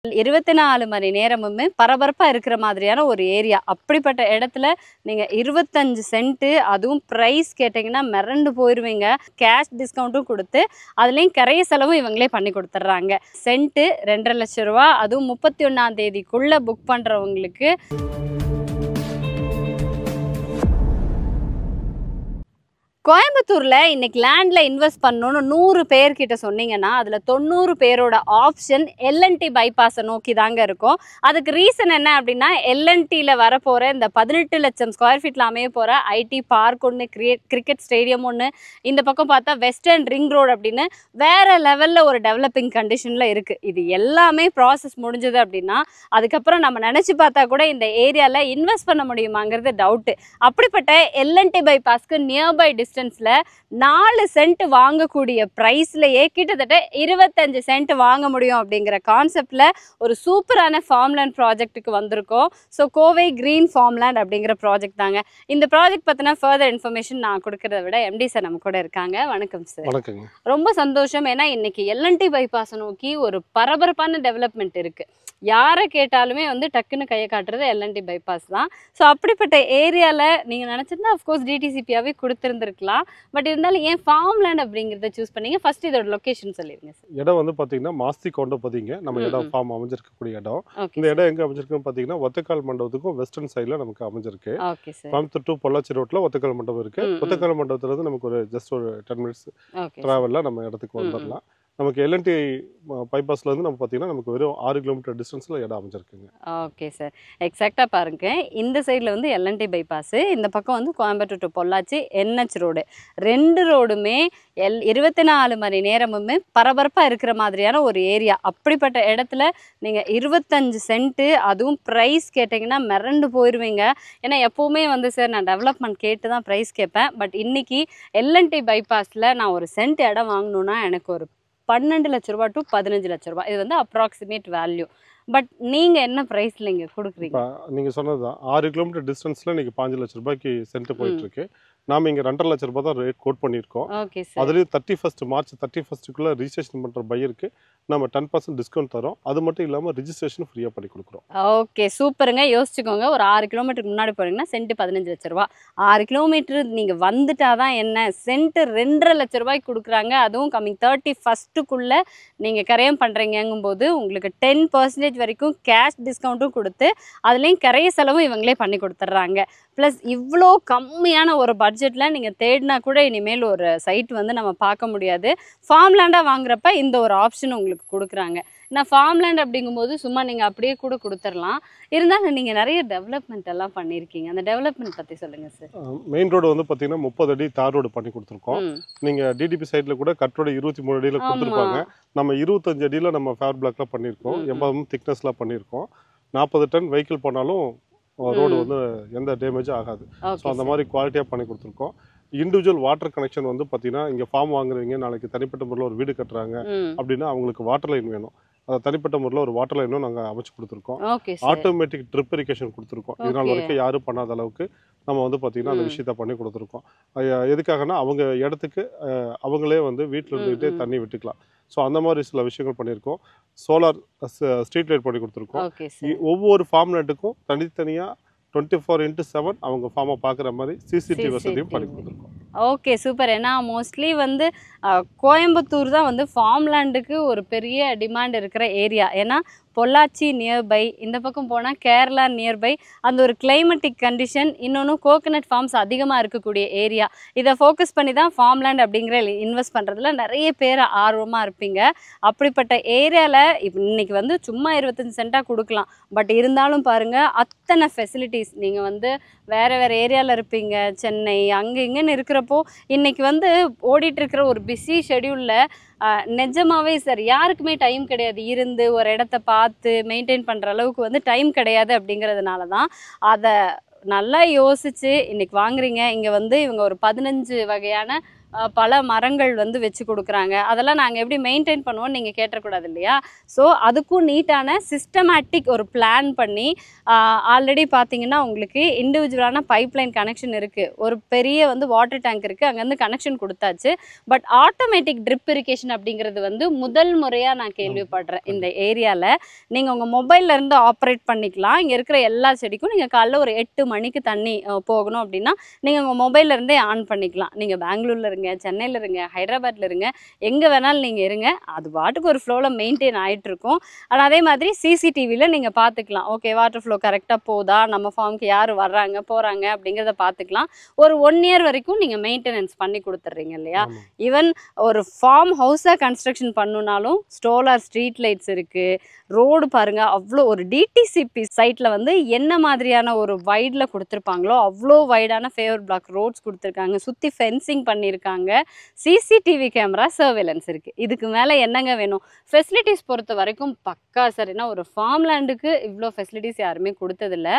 24 மணி நேரமுமே பரபரப்பா இருக்கிற மாதிரியான ஒரு ஏரியா. அப்படிப்பட்ட இடத்துல நீங்க 25 சென்ட் அதுவும் பிரைஸ் கேட்டீங்கன்னா மிரண்டு போயிருவீங்க. கேஷ் டிஸ்கவுண்ட்டும் கொடுத்து அதுலயும் கரைய செலவும் இவங்களே பண்ணி கொடுத்துட்றாங்க. சென்ட் 2.5 லட்சம் ரூபா, அதுவும் 31ஆம் தேதிக்குள்ள புக் பண்றவங்களுக்கு கோயம்புத்தூர்ல இன்னைக்கு லேண்ட்ல இன்வெஸ்ட் பண்ணணும்னு 100 பேர்கிட்ட சொன்னீங்கன்னா அதுல 90 பேரோட ஆப்ஷன் எல்என்டி பைபாஸை நோக்கி தாங்க இருக்கும். அதுக்கு ரீசன் என்ன அப்படின்னா, எல்என்டியில் வரப்போற இந்த 18 லட்சம் ஸ்கொயர் ஃபீட்ல அமைய போற ஐடி பார்க் ஒன்று, கிரிக்கெட் ஸ்டேடியம் ஒன்று, இந்த பக்கம் பார்த்தா வெஸ்டர்ன் ரிங் ரோடு அப்படின்னு வேற லெவல்ல ஒரு டெவலப்பிங் கண்டிஷன்ல இருக்கு. இது எல்லாமே ப்ராசஸ் முடிஞ்சது அப்படின்னா அதுக்கப்புறம் நம்ம நினைச்சு பார்த்தா கூட இந்த ஏரியால இன்வெஸ்ட் பண்ண முடியுமாங்கிறது டவுட். அப்படிப்பட்ட எல்என்டி பைபாஸ்க்கு நியர்பை டிஸ்டன்ஸ்ல 4 சென்ட் வாங்கக்கூடிய பிரைஸ்லயே கிட்டத்தட்ட 25 சென்ட் வாங்க முடியும் அப்படிங்கிற கான்செப்ட்ல ஒரு சூப்பரான ஃபார்ம்லேண்ட் ப்ராஜெக்ட்டுக்கு வந்திருக்கோம். ஸோ கோவை கிரீன் ஃபார்ம்லேண்ட் அப்படிங்கிற ப்ராஜெக்ட் தாங்க. இந்த ப்ராஜெக்ட் பத்தின ஃபர்தர் இன்ஃபர்மேஷன் நான் கொடுக்கறத விட எம்டி சார் நம்ம கூட இருக்காங்க. வணக்கம் சார். வணக்கங்க. ரொம்ப சந்தோஷம். ஏன்னா இன்னைக்கு எல்என்டி பைபாஸை நோக்கி ஒரு பரபரப்பான டெவலப்மெண்ட் இருக்கு. யாரை கேட்டாலுமே வந்து டக்குன்னு கையை காட்டுறது எல்என்டி பைபாஸ் தான். ஸோ அப்படிப்பட்ட ஏரியாவில் நீங்கள் நினச்சிருந்தா அஃப்கோர்ஸ் டிடிசிபியாகவே கொடுத்துருந்துருக்கலாம். பட் இருந்தாலும் ஏன் ஃபார்ம்லேண்ட் அப்படிங்கிறத சூஸ் பண்ணீங்க? ஃபர்ஸ்ட் இதோட லொக்கேஷன் சொல்லிடுங்க சார். இடம் வந்து பார்த்தீங்கன்னா மாஸ்தி கொண்ட பதிங்க நம்ம இடம் ஃபார்ம் அமைஞ்சிருக்கக்கூடிய இடம். இந்த இடம் எங்கே அமைஞ்சிருக்குன்னு பார்த்தீங்கன்னா ஒத்தக்கால் மண்டபத்துக்கும் வெஸ்டர்ன் சைடில் நமக்கு அமைஞ்சிருக்கு. Okay sir. Coimbatore to Pollachi ரோட்டில் ஒத்தக்கால் மண்டபம் இருக்குது. ஒத்தக்கால் மண்டபத்துலேருந்து நமக்கு ஒரு ஜஸ்ட் ஒரு 10 மினிட்ஸ் ட்ராவலில் நம்ம இடத்துக்கு வந்துடலாம். நமக்கு எல்என்டி பைபாஸ்லேருந்து நம்ம பார்த்தீங்கன்னா நமக்கு வெறும் 6 கிலோமீட்டர் டிஸ்டன்ஸில் இடம் அமைஞ்சிருக்குங்க. Okay sir. எக்ஸாக்டாக பாருங்க, இந்த சைடில் வந்து எல்என்டி பைபாஸு, இந்த பக்கம் வந்து Coimbatore to Pollachi NH road. 2 ரோடுமே 24 மணி நேரமுமே பரபரப்பாக இருக்கிற மாதிரியான ஒரு ஏரியா. அப்படிப்பட்ட இடத்துல நீங்கள் 25 சென்ட்டு அதுவும் ப்ரைஸ் கேட்டிங்கன்னா மிரண்டு போயிடுவீங்க. ஏன்னா எப்போவுமே வந்து சார் நான் டெவலப்மெண்ட் கேட்டு தான் ப்ரைஸ் கேட்பேன். பட் இன்னைக்கு எல்என்டி பைபாஸில் நான் ஒரு சென்ட் இடம் வாங்கணுன்னா எனக்கு ஒரு 12 லட்ச ரூபா டு 15 லட்ச ரூபா. இது வந்து அப்ராக்சிமேட் வேல்யூ. பட் நீங்க என்ன பிரைஸ்ல இங்க கொடுக்குறீங்க? நீங்க சொன்னதுதான் 6 கிலோமீட்டர் டிஸ்டன்ஸ்ல இன்னைக்கு 5 லட்சம் ரூபாய்க்கு சென்ட் போயிட்டு இருக்கு. நாம இங்க 2.5 லட்சம் ரூபாய் தான் ரேட் கோட் பண்ணியிருக்கோம். அதுலேயும் 31 மார்ச் 31 ரிஜிஸ்ட்ரேஷன் பண்ற பையருக்கு நம்ம 10% டிஸ்கவுண்ட் தரோம். அது மட்டும் இல்லாமல் ரிஜிஸ்ட்ரேஷன் ஃப்ரீயாக பண்ணி கொடுக்குறோம். ஓகே சூப்பருங்க. யோசிச்சுக்கோங்க, ஒரு 6 கிலோமீட்டருக்கு முன்னாடி போறீங்கன்னா சென்ட் 15 லட்ச ரூபா. 6 கிலோமீட்டர் நீங்கள் வந்துட்டாதான் என்ன சென்ட் 2.5 லட்ச ரூபாய்க்கு கொடுக்குறாங்க. அதுவும் கம்மிங் 31க்குள்ள நீங்கள் கரையம் பண்ணுறீங்கும்போது உங்களுக்கு 10% வரைக்கும் கேஷ் டிஸ்கவுண்ட்டும் கொடுத்து அதுலேயும் கரைய செலவும் இவங்களே பண்ணி கொடுத்துட்றாங்க. ப்ளஸ் இவ்வளோ கம்மியான ஒரு பட்ஜெட்டில் நீங்கள் தேடினா கூட இனிமேல் ஒரு சைட் வந்து நம்ம பார்க்க முடியாது. ஃபார்ம்லேண்டாக வாங்குறப்ப இந்த ஒரு ஆப்ஷன் உங்களுக்கு கொடுக்குறாங்க. நான் ஃபார்ம்லேண்ட் அப்படிங்கும்போது சும்மா நீங்கள் அப்படியே கூட கொடுத்துடலாம். இருந்தாலும் நீங்கள் நிறைய டெவலப்மெண்ட் எல்லாம் பண்ணியிருக்கீங்க. அந்த டெவலப்மெண்ட் பற்றி சொல்லுங்கள் சார். மெயின் ரோடு வந்து பார்த்தீங்கன்னா 30 அடி தார் ரோடு பண்ணி கொடுத்துருக்கோம். நீங்கள் டிடிபி சைடில் கூட கட் ரோடு 23 அடியில் கொடுத்துருப்பாங்க. நம்ம 25 அடியில் நம்ம ஃபேர் பிளாக்லாம் பண்ணியிருக்கோம். 80 திக்னஸ்லாம் பண்ணியிருக்கோம். 40 டன் வெஹிக்கிள் போனாலும் ரோடு வந்து எந்த டேமேஜும் ஆகாது. ஸோ அந்த மாதிரி குவாலிட்டியாக பண்ணி கொடுத்துருக்கோம். இண்டிவிஜுவல் வாட்டர் கனெக்ஷன் வந்து பார்த்தீங்கன்னா இங்கே ஃபார்ம் வாங்குறீங்க, நாளைக்கு தனிப்பட்ட முறையில் ஒரு வீடு கட்டுறாங்க அப்படின்னா அவங்களுக்கு வாட்டர் லைன் வேணும். அதை தனிப்பட்ட முறையில் ஒரு வாட்டர் லைனும் நாங்கள் அமைச்சு கொடுத்துருக்கோம். ஆட்டோமேட்டிக் ட்ரிப் இரிகேஷன் கொடுத்துருக்கோம். இதனால் வரைக்கும் யாரும் பண்ணாத அளவுக்கு நம்ம வந்து பார்த்தீங்கன்னா அந்த விஷயத்த பண்ணி கொடுத்துருக்கோம். எதுக்காகனா அவங்க இடத்துக்கு அவங்களே வந்து வீட்டில் இருந்துகிட்டே தண்ணி விட்டுக்கலாம். ஸோ அந்த மாதிரி சில விஷயங்கள் பண்ணியிருக்கோம். சோலார் ஸ்ட்ரீட் லைட் பண்ணி கொடுத்துருக்கோம். ஒவ்வொரு ஃபார்ம் லைட்டுக்கும் தனித்தனியாக 24x7 அவங்க ஃபார்மை பார்க்குற மாதிரி சிசிடிவி வசதியும் பண்ணி கொடுத்துருக்கோம். Okay super. ஏன்னா மோஸ்ட்லி வந்து கோயம்புத்தூர் தான் வந்து ஃபார்ம்லேண்டுக்கு ஒரு பெரிய டிமாண்ட் இருக்கிற ஏரியா. ஏன்னா பொள்ளாச்சி நியர்பை, இந்த பக்கம் போனால் கேரளா நியர்பை, அந்த ஒரு கிளைமேட்டிக் கண்டிஷன், இன்னொன்று கோகனட் ஃபார்ம்ஸ் அதிகமாக இருக்கக்கூடிய ஏரியா. இதை ஃபோக்கஸ் பண்ணி தான் ஃபார்ம்லேண்ட் அப்படிங்கிற இன்வெஸ்ட் பண்ணுறதுல நிறைய பேர் ஆர்வமாக இருப்பீங்க. அப்படிப்பட்ட ஏரியாவில் இன்னைக்கு வந்து சும்மா 25 சென்ட்டாக கொடுக்கலாம். பட் இருந்தாலும் பாருங்கள் அத்தனை ஃபெசிலிட்டிஸ். நீங்கள் வந்து வேறு ஏரியாவில் இருப்பீங்க, சென்னை அங்கே இங்கேன்னு இருக்கிறப்போ இன்னைக்கு வந்து ஓடிட்டுருக்கிற ஒரு பிஸி ஷெடியூலில் நிஜமாவே சார் யாருக்குமே டைம் கிடையாது. இருந்து ஒரு இடத்த பார்த்து மெயின்டைன் பண்ணுற அளவுக்கு வந்து டைம் கிடையாது. அப்படிங்கிறதுனால தான் அதை நல்லா யோசித்து இன்றைக்கி வாங்குறீங்க. இங்கே வந்து இவங்க ஒரு 15 வகையான பல மரங்கள் வந்து வச்சு கொடுக்குறாங்க. அதெல்லாம் நாங்கள் எப்படி மெயின்டைன் பண்ணுவோம்னு நீங்கள் கேட்டக்கூடாது இல்லையா? ஸோ அதுக்கும் நீட்டான சிஸ்டமேட்டிக் ஒரு பிளான் பண்ணி ஆல்ரெடி பார்த்தீங்கன்னா உங்களுக்கு இண்டிவிஜுவலான பைப்லைன் கனெக்ஷன் இருக்குது. ஒரு பெரிய வந்து வாட்டர் டேங்க் இருக்குது, அங்கேருந்து கனெக்ஷன் கொடுத்தாச்சு. பட் ஆட்டோமேட்டிக் ட்ரிப் இரிகேஷன் அப்படிங்கிறது வந்து முதல் முறையாக நான் கேள்விப்படுறேன் இந்த ஏரியாவில். நீங்கள் உங்கள் மொபைலில் இருந்து ஆப்ரேட் பண்ணிக்கலாம். இங்கே இருக்கிற எல்லா செடிக்கும் நீங்கள் காலைல ஒரு 8 மணிக்கு தண்ணி போகணும் அப்படின்னா நீங்கள் உங்கள் மொபைலில் இருந்தே ஆன் பண்ணிக்கலாம். நீங்கள் பெங்களூரில் இருங்க, சென்னையில் இருங்க, ஹைதராபாத்தில் இருங்க, எங்கே வேணாலும் நீங்கள் இருங்க, அது பாட்டுக்கு ஒரு ஃப்ளோவில் மெயின்டைன் ஆகிட்டு இருக்கும். ஆனால் அதே மாதிரி சிசிடிவியில் நீங்கள் பார்த்துக்கலாம். ஓகே, வாட்டர் ஃப்ளோ கரெக்டாக போதா, நம்ம ஃபார்முக்கு யார் வர்றாங்க போகிறாங்க அப்படிங்கிறத பார்த்துக்கலாம். ஒரு 1 இயர் வரைக்கும் நீங்கள் மெயின்டெனன்ஸ் பண்ணி கொடுத்துட்றீங்க இல்லையா? ஈவன் ஒரு ஃபார்ம் ஹவுஸாக கன்ஸ்ட்ரக்ஷன் பண்ணுனாலும் சோலார் ஸ்ட்ரீட் லைட்ஸ் இருக்குது. ரோடு பாருங்கள், அவ்வளோ ஒரு டிடிசிபி சைட்டில் வந்து என்ன மாதிரியான ஒரு வைடில் கொடுத்துருப்பாங்களோ அவ்வளோ வைடான ஃபேவர் பிளாக் ரோட்ஸ் கொடுத்துருக்காங்க. சுற்றி ஃபென்சிங் பண்ணியிருக்காங்க. சிசிடிவி கேமரா சர்வேலன்ஸ் இருக்குது. இதுக்கு மேலே என்னங்க வேணும்? ஃபெசிலிட்டிஸ் பொறுத்த வரைக்கும் பக்கா சார். ஏன்னா ஒரு ஃபார்ம் லேண்டுக்கு இவ்வளோ ஃபெசிலிட்டிஸ் யாருமே கொடுத்ததில்ல.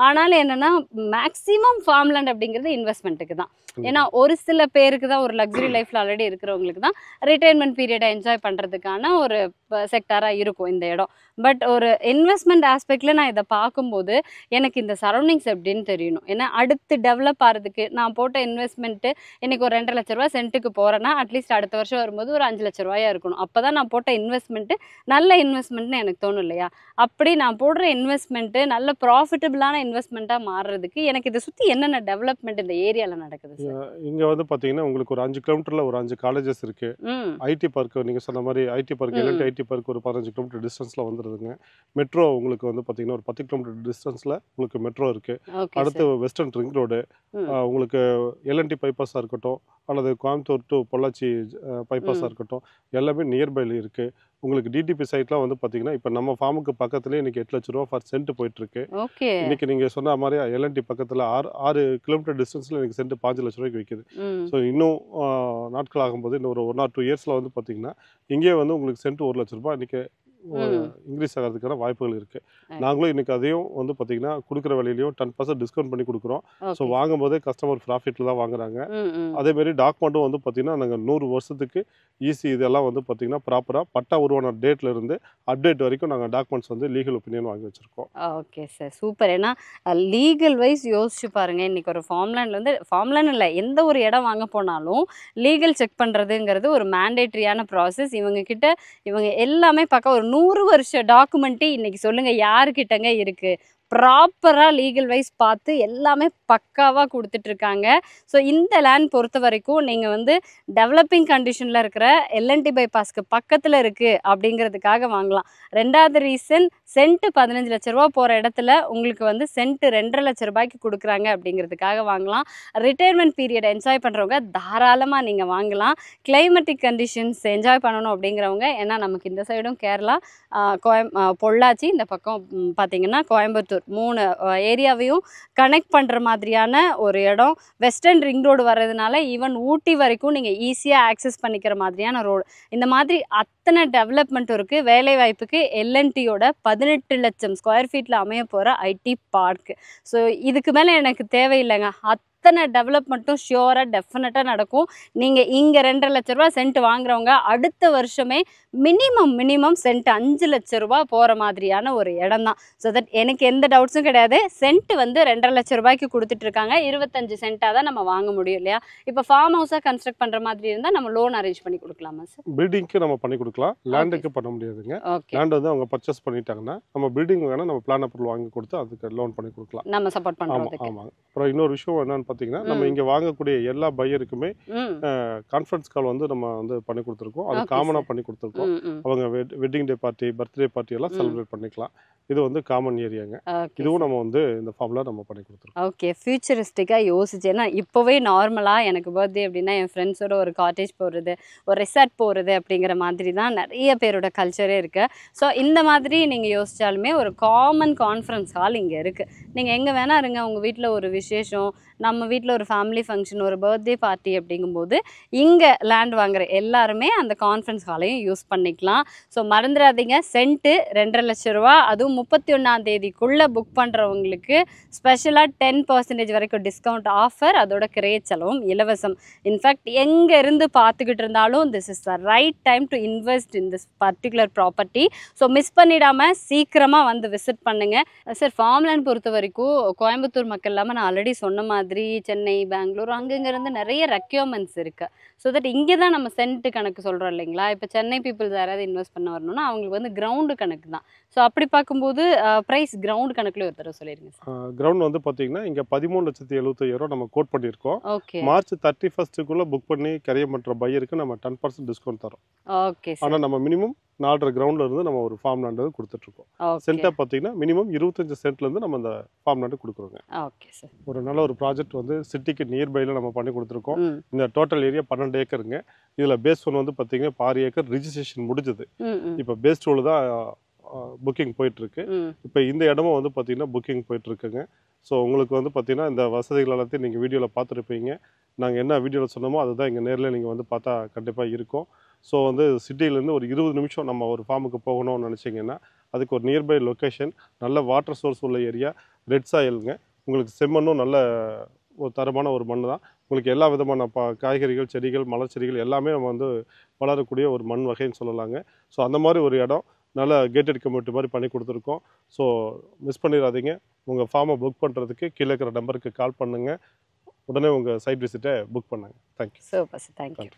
ஆனாலும் என்னென்னா மேக்ஸிமம் ஃபார்ம் லேண்ட் அப்படிங்கிறது இன்வெஸ்ட்மெண்ட்டுக்கு தான். ஏன்னா ஒரு சில பேருக்கு தான், ஒரு லக்ஸரி லைஃப்பில் ஆல்ரெடி இருக்கிறவங்களுக்கு தான் ரிட்டைர்மெண்ட் பீரியடை என்ஜாய் பண்ணுறதுக்கான ஒரு செக்டாராக இருக்கும் இந்த இடம். பட் ஒரு இன்வெஸ்ட்மெண்ட் ஆஸ்பெக்டில் நான் இதை பார்க்கும்போது எனக்கு இந்த சரௌண்டிங்ஸ் எப்படின்னு தெரியணும். ஏன்னா அடுத்து டெவலப் ஆகிறதுக்கு நான் போட்ட இன்வெஸ்ட்மெண்ட்டு இன்றைக்கி ஒரு 2.5 லட்ச ரூபா சென்ட்டுக்கு போகிறேன்னா அட்லீஸ்ட் அடுத்த வருஷம் வரும்போது ஒரு 5 லட்ச ரூபாயாக இருக்கணும். அப்போ தான் நான் போட்ட இன்வெஸ்ட்மெண்ட்டு நல்ல இன்வெஸ்ட்மெண்ட்னு எனக்கு தோணும் இல்லையா? அப்படி நான் போடுற இன்வெஸ்ட்மெண்ட்டு நல்ல ப்ராஃபிட்டபிளான இன்வெஸ்ட்மெண்ட்டாக மாறுறதுக்கு எனக்கு இதை சுற்றி என்னென்ன டெவலப்மெண்ட் இந்த ஏரியாவில் நடக்குது சார்? இங்கே வந்து பார்த்தீங்கன்னா உங்களுக்கு ஒரு 5 கிலோமீட்டரில் ஒரு 5 காலேஜஸ் இருக்குது. ஐடி பார்க் நீங்கள் சொன்ன மாதிரி IT park, LNT IT park ஒரு 15 கிலோமீட்டர் டிஸ்டன்ஸில் வந்துடுதுங்க. மெட்ரோ உங்களுக்கு வந்து பார்த்தீங்கன்னா ஒரு 10 கிலோமீட்டர் டிஸ்டன்ஸில் உங்களுக்கு மெட்ரோ இருக்குது. அடுத்து வெஸ்டர்ன் ரிங் ரோடு, உங்களுக்கு எல்என்டி பைபாஸாக இருக்கட்டும் அல்லது கோயம்புத்தூர் டு பொள்ளாச்சி பைபாஸாக இருக்கட்டும், எல்லாமே நியர்பைல இருக்குது. உங்களுக்கு டிடிபி சைட்லாம் வந்து பார்த்தீங்கன்னா இப்போ நம்ம ஃபார்முக்கு பக்கத்துலேயே இன்றைக்கி 8 லட்ச ரூபா ஃபார் சென்ட் போயிட்டுருக்கு. இன்றைக்கி நீங்கள் சொன்ன மாதிரி எல்என்டி பக்கத்தில் 6 கிலோமீட்டர் டிஸ்டன்ஸில் எனக்கு சென்ட் 5 லட்ச ரூபாய்க்கு விற்கிது. ஸோ இன்னும் நாட்கள் ஆகும்போது இன்னும் ஒரு 1 or 2 இயர்ஸில் வந்து பார்த்தீங்கன்னா இங்கே வந்து உங்களுக்கு சென்ட் 1 லட்ச ரூபாய் இன்றைக்கி இன்க்ரீஸ் ஆகிறதுக்கான வாய்ப்புகள் இருக்குது. நாங்களும் இன்றைக்கி அதையும் வந்து பார்த்திங்கன்னா கொடுக்குற விலையிலையும் 10% டிஸ்கவுண்ட் பண்ணி கொடுக்குறோம். ஸோ வாங்கும்போதே கஸ்டமர் ப்ராஃபிட்டில் தான் வாங்குறாங்க. அதேமாரி டாக்குமெண்ட்டும் வந்து பார்த்திங்கன்னா நாங்கள் 100 வருஷத்துக்கு ஈஸி இதெல்லாம் வந்து பார்த்திங்கன்னா ப்ராப்பராக பட்டா உருவான டேட்லேருந்து அப்டேட் வரைக்கும் நாங்கள் டாக்குமெண்ட்ஸ் வந்து லீகல் ஒப்பீனியன் வாங்கி வச்சுருக்கோம். Okay sir, super. ஏன்னா லீகல் வைஸ் யோசிச்சு பாருங்கள். இன்றைக்கி ஒரு ஃபார்ம்லேண்டில் வந்து ஃபார்ம்லேண்ட் இல்லை, எந்த ஒரு இடம் வாங்க போனாலும் லீகல் செக் பண்ணுறதுங்கிறது ஒரு மேண்டேட்ரியான ப்ராசஸ். இவங்க எல்லாமே பார்க்க ஒரு 100 வருஷ டாக்குமெண்ட்டு இன்றைக்கி சொல்லுங்கள் யாருக்கிட்டங்க இருக்குது? ப்ராப்பராக லீகல் வைஸ் பார்த்து எல்லாமே பக்காவாக கொடுத்துட்ருக்காங்க. ஸோ இந்த லேண்ட் பொறுத்த வரைக்கும் நீங்கள் வந்து டெவலப்பிங் கண்டிஷனில் இருக்கிற எல்என்டி பைபாஸ்க்கு பக்கத்தில் இருக்குது அப்படிங்கிறதுக்காக வாங்கலாம். 2வது ரீசன், சென்ட்டு 15 லட்ச ரூபா போகிற இடத்துல உங்களுக்கு வந்து சென்ட்டு 2.5 லட்ச ரூபாய்க்கு கொடுக்குறாங்க அப்படிங்கிறதுக்காக வாங்கலாம். ரிட்டைர்மெண்ட் பீரியட் என்ஜாய் பண்ணுறவங்க தாராளமாக நீங்கள் வாங்கலாம். கிளைமேட்டிக் கண்டிஷன்ஸ் என்ஜாய் பண்ணணும் அப்படிங்கிறவங்க, ஏன்னா நமக்கு இந்த சைடும் கேரளா, பொள்ளாச்சி, இந்த பக்கம் பார்த்திங்கன்னா கோயம்புத்தூர், 3 ஏரியாவையும் கனெக்ட் பண்ணுற மாதிரியான ஒரு இடம். வெஸ்டர்ன் ரிங் ரோடு வர்றதுனால ஈவன் ஊட்டி வரைக்கும் நீங்கள் ஈஸியாக ஆக்சஸ் பண்ணிக்கிற மாதிரியான ரோடு. இந்த மாதிரி அத்தனை டெவலப்மெண்ட்டும் இருக்குது. வேலைவாய்ப்புக்கு எல்என்டியோட 18 லட்சம் ஸ்கொயர் ஃபீட்டில் அமைய போகிற ஐடி பார்க். ஸோ இதுக்கு மேலே எனக்கு தேவையில்லைங்க. அத்தனை டெவலப்மெண்ட்டும் ஷியோராக டெஃபினட்டாக நடக்கும். நீங்கள் இங்கே 2.5 லட்ச ரூபா சென்ட் வாங்குறவங்க அடுத்த வருஷமே மினிமம் சென்ட் 5 லட்ச ரூபா போகிற மாதிரியான ஒரு இடம் தான். ஸோ தட் எனக்கு எந்த டவுட்ஸும் கிடையாது. சென்ட் வந்து 2.5 லட்ச ரூபாய்க்கு கொடுத்துட்ருக்காங்க. 25 சென்ட்டாக தான் நம்ம வாங்க முடியும் இல்லையா? இப்போ ஃபார்ம் ஹவுஸாக கன்ஸ்ட்ரக்ட் பண்ணுற மாதிரி இருந்தால் நம்ம லோன் அரேஞ்ச் பண்ணி கொடுக்கலாமா சார்? பில்டிங்க்கு நம்ம பண்ணி கொடுக்கலாம், லேண்டுக்கு பண்ண முடியாதுங்க. லேண்ட் வந்து அவங்க பர்ச்சேஸ் பண்ணிட்டாங்கன்னா நம்ம பில்டிங் வேணால் நம்ம பிளான் அப்ரூவல் வாங்கி கொடுத்து அதுக்கு லோன் பண்ணி கொடுக்கலாம், நம்ம சப்போர்ட் பண்ணுறோம். ஆமாம். அப்புறம் இன்னொரு விஷயம் என்னன்னு பார்த்தீங்கன்னா, நம்ம இங்கே வாங்கக்கூடிய எல்லா பையருக்குமே கான்ஃபரன்ஸ் கால் வந்து நம்ம வந்து பண்ணி கொடுத்துருக்கோம். அது காமனாக பண்ணி கொடுத்துருக்கோம். அவங்க wedding day party, birthday party எல்லாம் செலிப்ரேட் பண்ணிக்கலாம். இது வந்து காமன் ஏரியாங்க. இதுவும் நம்ம வந்து இந்த ஃபார்மில் நம்ம பண்ணி கொடுத்துருக்கோம். ஓகே, ஃபியூச்சரிஸ்டிக்காக யோசிச்சு, ஏன்னா இப்போவே நார்மலாக எனக்கு பர்த்டே அப்படின்னா என் ஃப்ரெண்ட்ஸோட ஒரு காட்டேஜ் போகிறது, ஒரு ரெசார்ட் போகிறது அப்படிங்கிற மாதிரி தான் நிறைய பேரோட கல்ச்சரே இருக்குது. ஸோ இந்த மாதிரி நீங்கள் யோசித்தாலுமே ஒரு காமன் கான்ஃபரன்ஸ் ஹால் இங்கே இருக்குது. நீங்கள் எங்கே வேணா இருங்க, உங்கள் வீட்டில் ஒரு விசேஷம், நம்ம நம்ம வீட்டில் ஒரு ஃபேமிலி ஃபங்க்ஷன், ஒரு பர்த்டே பார்ட்டி அப்படிங்கும்போது இங்கே லேண்ட் வாங்குற எல்லாருமே அந்த கான்ஃபரன்ஸ் ஹாலையும் யூஸ் பண்ணிக்கலாம். ஸோ மறந்துடாதீங்க, சென்ட்டு 2.5 லட்ச ரூபா, அதுவும் 31ஆம் தேதிக்குள்ளே புக் பண்ணுறவங்களுக்கு ஸ்பெஷலாக 10% வரைக்கும் டிஸ்கவுண்ட் ஆஃபர், அதோட கிரேட் செலவும் இலவசம். இன்ஃபேக்ட் எங்கே இருந்து பார்த்துக்கிட்டு இருந்தாலும் this is the right time to invest in this particular property. So miss பண்ணிடாமல் சீக்கிரமாக வந்து விசிட் பண்ணுங்கள். சார், ஃபார்ம்லேண்ட் பொறுத்த வரைக்கும் கோயம்புத்தூர் மக்கள் இல்லாமல் நான் ஆல்ரெடி சொன்ன மாதிரி சென்னை, பெங்களூர் அங்கங்கிருந்து நிறைய ரெக்யூர்மெண்ட்ஸ் இருக்குது. ஸோ தட் இங்கே தான் நம்ம சென்ட் கணக்கு சொல்கிறோம் இல்லைங்களா? இப்போ சென்னை பீப்புள்ஸ் யாராவது இன்வெஸ்ட் பண்ண வரணும்னா அவங்களுக்கு வந்து கிரவுண்டு கணக்கு தான். ஸோ அப்படி பார்க்கும்போது ப்ரைஸ் கிரவுண்ட் கணக்குல ஒரு தடவை சொல்லிடுங்க சார். கிரவுண்ட் வந்து பார்த்தீங்கன்னா இங்கே 13,75,000 நம்ம கோட் பண்ணியிருக்கோம். ஓகே. மார்ச் 31 புக் பண்ணி கரையம் பண்ணுற பையருக்கு நம்ம 10% டிஸ்கவுண்ட் தரோம். ஓகே. ஆனால் நம்ம மினிமம் 4.5 கிரவுண்ட்ல இருந்து நம்ம ஒரு ஃபார்ம் லேண்ட் கொடுத்துட்ருக்கோம். சென்ட்டாக பார்த்தீங்கன்னா மினிமம் 25 சென்ட்லேருந்து நம்ம இந்த ஃபார்ம் லேண்டு கொடுக்குறோங்க. Okay sir. ஒரு நல்ல ஒரு ப்ராஜெக்ட் வந்து சிட்டிக்கு நியர்பையில் நம்ம பண்ணி கொடுத்துருக்கோம். இந்த டோட்டல் ஏரியா 12 ஏக்கருங்க. இதில் பேஸ் 1 வந்து பார்த்தீங்கன்னா 6 ஏக்கர் ரிஜிஸ்ட்ரேஷன் முடிஞ்சது. இப்போ பேஸ் 2 தான் புக்கிங் போயிட்டுருக்கு. இப்போ இந்த இடமும் வந்து பார்த்தீங்கன்னா புக்கிங் போயிட்டுருக்குங்க. ஸோ உங்களுக்கு வந்து பார்த்தீங்கன்னா இந்த வசதிகள் எல்லாத்தையும் நீங்கள் வீடியோவில் பார்த்துருப்பீங்க. நாங்கள் என்ன வீடியோவில் சொன்னோமோ அதுதான் இங்கே நேரில் நீங்கள் வந்து பார்த்தா கண்டிப்பாக இருக்கும். ஸோ வந்து சிட்டியிலேருந்து ஒரு 20 நிமிஷம் நம்ம ஒரு ஃபார்முக்கு போகணும்னு நினச்சிங்கன்னா அதுக்கு ஒரு நியர்பை லொக்கேஷன், நல்ல வாட்டர் சோர்ஸ் உள்ள ஏரியா, ரெட் சாயிலுங்க. உங்களுக்கு செம்மண்ணும் நல்ல ஒரு தரமான ஒரு மண் தான். உங்களுக்கு எல்லா விதமான காய்கறிகள், செடிகள், மலர் செடிகள் எல்லாமே நம்ம வந்து வளரக்கூடிய ஒரு மண் வகைன்னு சொல்லலாங்க. ஸோ அந்த மாதிரி ஒரு இடம் நல்ல கேட்டட் கம்யூனிட்டி மாதிரி பண்ணி கொடுத்துருக்கோம். ஸோ மிஸ் பண்ணிடாதீங்க. உங்கள் ஃபார்மை புக் பண்ணுறதுக்கு கீழே இருக்கிற நம்பருக்கு கால் பண்ணுங்கள். உடனே உங்கள் சைட் விசிட்டை புக் பண்ணுங்கள். தேங்க்யூ. Super sir, thank you.